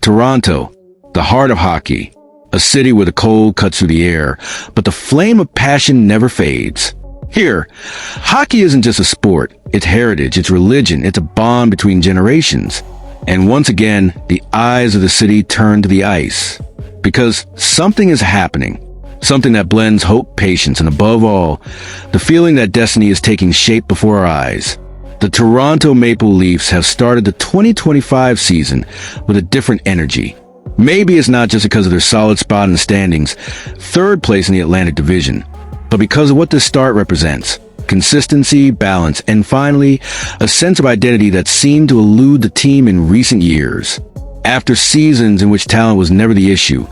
Toronto, the heart of hockey, a city where the cold cuts through the air, but the flame of passion never fades. Here, hockey isn't just a sport, it's heritage, it's religion, it's a bond between generations. And once again, the eyes of the city turn to the ice. Because something is happening. Something that blends hope, patience, and above all, the feeling that destiny is taking shape before our eyes. The Toronto Maple Leafs have started the 2025 season with a different energy. Maybe it's not just because of their solid spot in the standings, third place in the Atlantic Division, but because of what this start represents. Consistency, balance, and finally, a sense of identity that seemed to elude the team in recent years. After seasons in which talent was never the issue,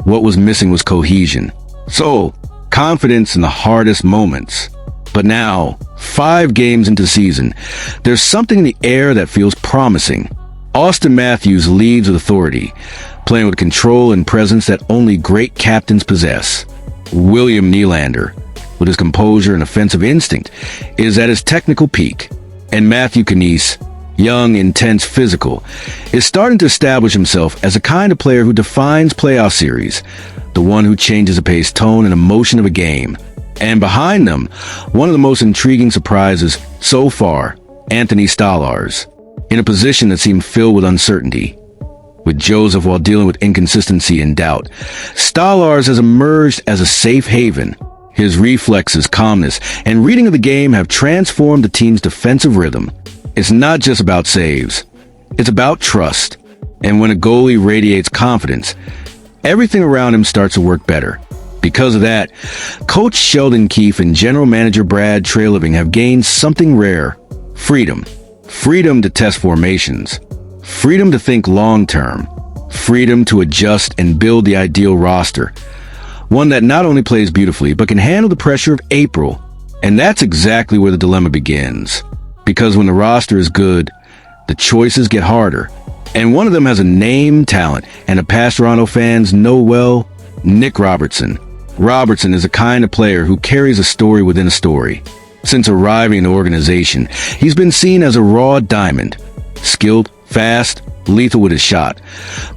what was missing was cohesion. So, confidence in the hardest moments. But now, 5 games into the season, there's something in the air that feels promising. Auston Matthews leads with authority, playing with control and presence that only great captains possess. William Nylander, with his composure and offensive instinct, is at his technical peak. And Matthew Knies, young, intense, physical, is starting to establish himself as a kind of player who defines playoff series, the one who changes the pace, tone, and emotion of a game. And behind them, one of the most intriguing surprises so far, Anthony Stolarz, in a position that seemed filled with uncertainty. With Joseph while dealing with inconsistency and doubt, Stolarz has emerged as a safe haven. His reflexes, calmness, and reading of the game have transformed the team's defensive rhythm. It's not just about saves. It's about trust. And when a goalie radiates confidence, everything around him starts to work better. Because of that, Coach Sheldon Keefe and General Manager Brad Treliving have gained something rare: freedom. Freedom to test formations. Freedom to think long-term. Freedom to adjust and build the ideal roster. One that not only plays beautifully, but can handle the pressure of April. And that's exactly where the dilemma begins. Because when the roster is good, the choices get harder. And one of them has a name, talent, and a past Toronto fans know well: Nick Robertson. Robertson is a kind of player who carries a story within a story. Since arriving in the organization, he's been seen as a raw diamond. Skilled, fast, lethal with his shot,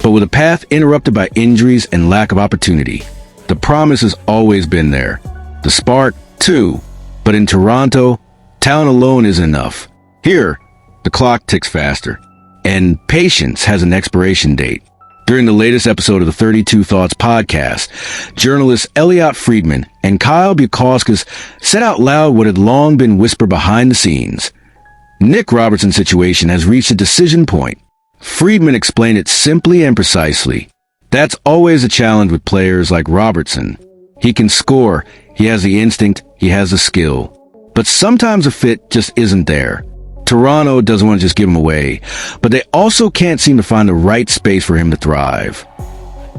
but with a path interrupted by injuries and lack of opportunity. The promise has always been there. The spark, too. But in Toronto, talent alone isn't enough. Here, the clock ticks faster. And patience has an expiration date. During the latest episode of the 32 Thoughts podcast, journalists Elliot Friedman and Kyle Bukauskas said out loud what had long been whispered behind the scenes. Nick Robertson's situation has reached a decision point. Friedman explained it simply and precisely. That's always a challenge with players like Robertson. He can score, he has the instinct, he has the skill. But sometimes a fit just isn't there. Toronto doesn't want to just give him away, but they also can't seem to find the right space for him to thrive.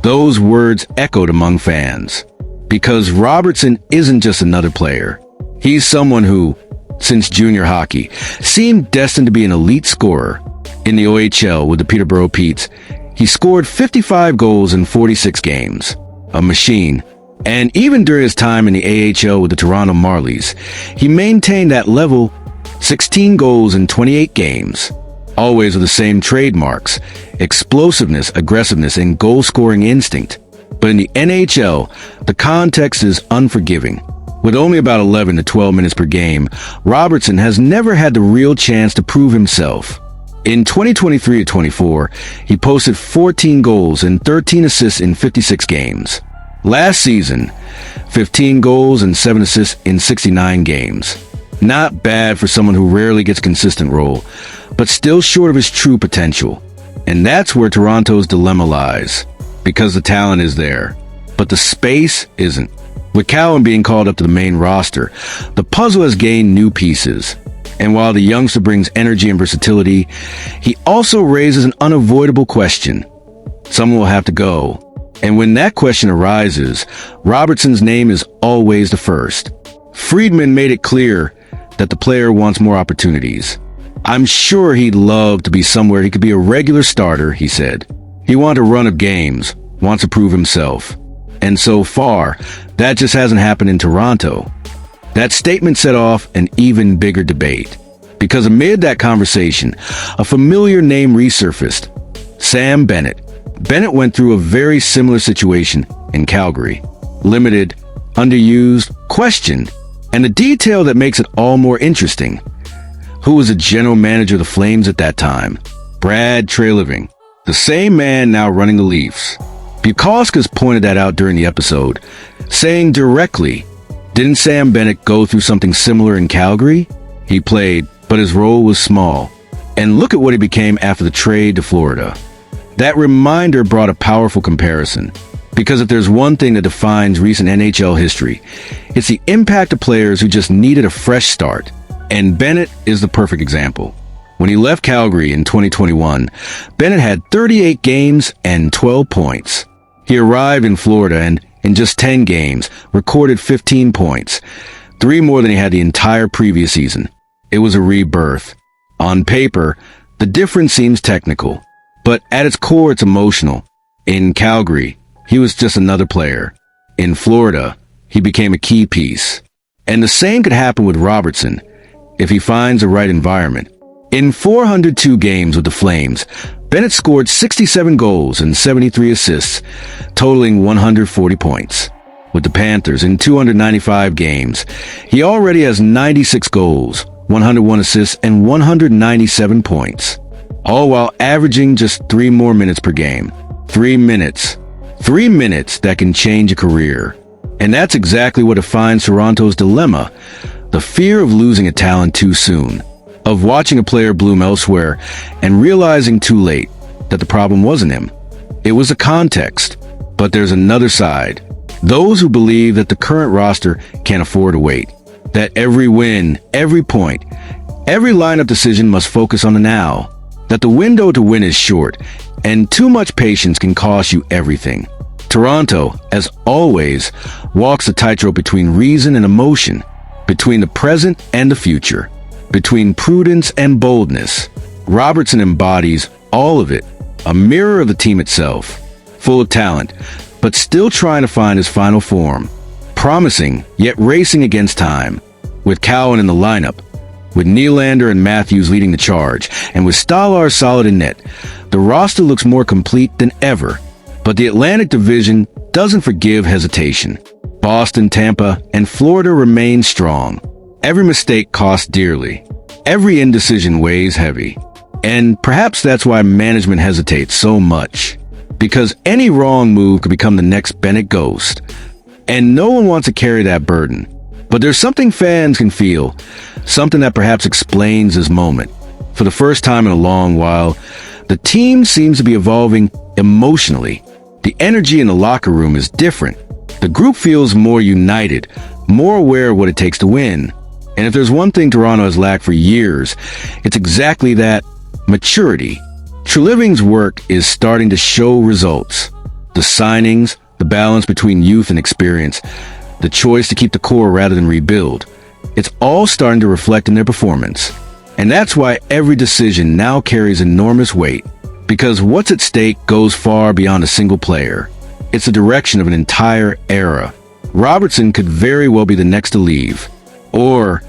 Those words echoed among fans. Because Robertson isn't just another player. He's someone who, since junior hockey, seemed destined to be an elite scorer. In the OHL with the Peterborough Petes, he scored 55 goals in 46 games. A machine. And even during his time in the AHL with the Toronto Marlies, he maintained that level: 16 goals in 28 games. Always with the same trademarks: explosiveness, aggressiveness, and goal-scoring instinct. But in the NHL, the context is unforgiving. With only about 11 to 12 minutes per game, Robertson has never had the real chance to prove himself. In 2023-24, he posted 14 goals and 13 assists in 56 games. Last season, 15 goals and 7 assists in 69 games. Not bad for someone who rarely gets a consistent role, but still short of his true potential. And that's where Toronto's dilemma lies. Because the talent is there, but the space isn't. With Cowan being called up to the main roster, the puzzle has gained new pieces. And while the youngster brings energy and versatility, he also raises an unavoidable question. Someone will have to go. And when that question arises, Robertson's name is always the first. Friedman made it clear that the player wants more opportunities. "I'm sure he'd love to be somewhere he could be a regular starter," he said. He wants a run of games, wants to prove himself. And so far, that just hasn't happened in Toronto. That statement set off an even bigger debate. Because amid that conversation, a familiar name resurfaced: Sam Bennett. Bennett went through a very similar situation in Calgary. Limited, underused, questioned, and the detail that makes it all more interesting. Who was the general manager of the Flames at that time? Brad Treliving, the same man now running the Leafs. Bukauskas pointed that out during the episode, saying directly, didn't Sam Bennett go through something similar in Calgary? He played, but his role was small. And look at what he became after the trade to Florida. That reminder brought a powerful comparison. Because if there's one thing that defines recent NHL history, it's the impact of players who just needed a fresh start. And Bennett is the perfect example. When he left Calgary in 2021, Bennett had 38 games and 12 points. He arrived in Florida and, in just 10 games, recorded 15 points, 3 more than he had the entire previous season. It was a rebirth. On paper, the difference seems technical, but at its core, it's emotional. In Calgary, he was just another player. In Florida, he became a key piece. And the same could happen with Robertson if he finds the right environment. In 402 games with the Flames, Bennett scored 67 goals and 73 assists, totaling 140 points. With the Panthers in 295 games, he already has 96 goals, 101 assists, and 197 points, all while averaging just 3 more minutes per game. 3 minutes. 3 minutes that can change a career. And that's exactly what defines Toronto's dilemma, the fear of losing a talent too soon, of watching a player bloom elsewhere and realizing too late that the problem wasn't him. It was the context. But there's another side. Those who believe that the current roster can't afford to wait, that every win, every point, every lineup decision must focus on the now, that the window to win is short, and too much patience can cost you everything. Toronto, as always, walks a tightrope between reason and emotion, between the present and the future, between prudence and boldness. Robertson embodies all of it, a mirror of the team itself, full of talent, but still trying to find his final form, promising yet racing against time, with Cowan in the lineup, with Nylander and Matthews leading the charge, and with Stolarz solid in net. The roster looks more complete than ever, but the Atlantic Division doesn't forgive hesitation. Boston, Tampa, and Florida remain strong. Every mistake costs dearly. Every indecision weighs heavy. And perhaps that's why management hesitates so much. Because any wrong move could become the next Bennett ghost. And no one wants to carry that burden. But there's something fans can feel, something that perhaps explains this moment. For the first time in a long while, the team seems to be evolving emotionally. The energy in the locker room is different. The group feels more united, more aware of what it takes to win. And if there's one thing Toronto has lacked for years, it's exactly that: maturity. Treliving's work is starting to show results. The signings, the balance between youth and experience, the choice to keep the core rather than rebuild. It's all starting to reflect in their performance. And that's why every decision now carries enormous weight. Because what's at stake goes far beyond a single player. It's the direction of an entire era. Robertson could very well be the next to leave. Or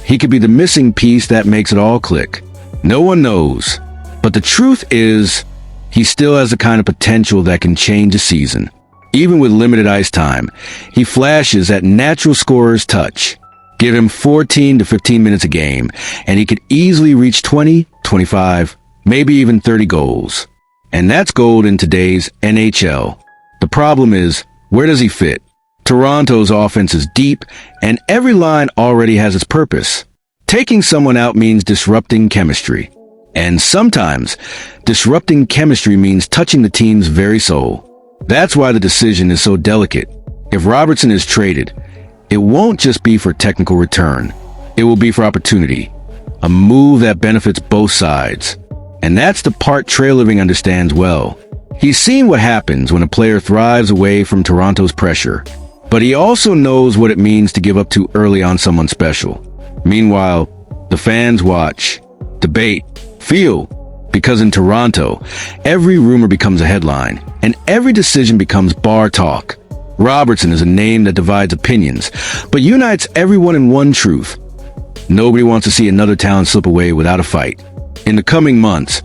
he could be the missing piece that makes it all click. No one knows. But the truth is, he still has the kind of potential that can change a season. Even with limited ice time, he flashes that natural scorer's touch. Give him 14 to 15 minutes a game, and he could easily reach 20, 25, maybe even 30 goals. And that's gold in today's NHL. The problem is, where does he fit? Toronto's offense is deep, and every line already has its purpose. Taking someone out means disrupting chemistry. And sometimes, disrupting chemistry means touching the team's very soul. That's why the decision is so delicate. If Robertson is traded, it won't just be for technical return. It will be for opportunity. A move that benefits both sides. And that's the part Treliving understands well. He's seen what happens when a player thrives away from Toronto's pressure. But he also knows what it means to give up too early on someone special. Meanwhile, the fans watch, debate, feel. Because in Toronto, every rumor becomes a headline, and every decision becomes bar talk. Robertson is a name that divides opinions, but unites everyone in one truth. Nobody wants to see another talent slip away without a fight. In the coming months,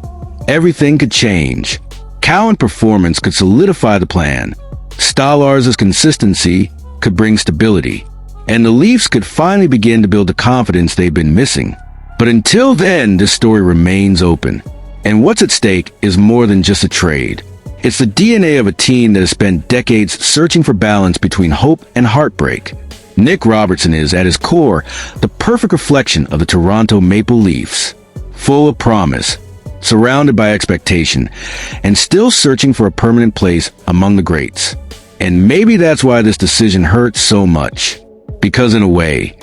everything could change. Cowan's performance could solidify the plan. Stolarz' consistency could bring stability. And the Leafs could finally begin to build the confidence they've been missing. But until then, this story remains open. And what's at stake is more than just a trade. It's the DNA of a team that has spent decades searching for balance between hope and heartbreak. Nick Robertson is, at his core, the perfect reflection of the Toronto Maple Leafs. Full of promise, surrounded by expectation, and still searching for a permanent place among the greats. And maybe that's why this decision hurts so much. Because in a way,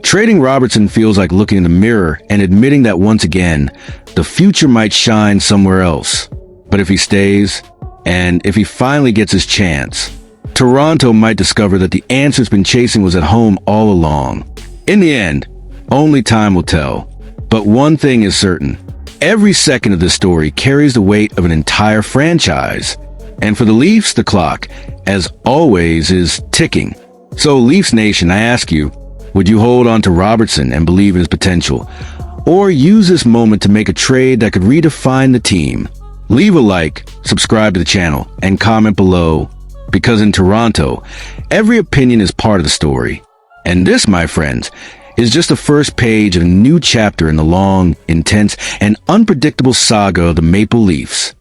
trading Robertson feels like looking in the mirror and admitting that once again, the future might shine somewhere else. But if he stays, and if he finally gets his chance, Toronto might discover that the answer it's been chasing was at home all along. In the end, only time will tell. But one thing is certain. Every second of this story carries the weight of an entire franchise. And for the Leafs, the clock, as always, is ticking. So, Leafs Nation, I ask you, would you hold on to Robertson and believe in his potential? Or use this moment to make a trade that could redefine the team? Leave a like, subscribe to the channel, and comment below. Because in Toronto, every opinion is part of the story. And this, my friends, is just the first page of a new chapter in the long, intense, and unpredictable saga of the Maple Leafs.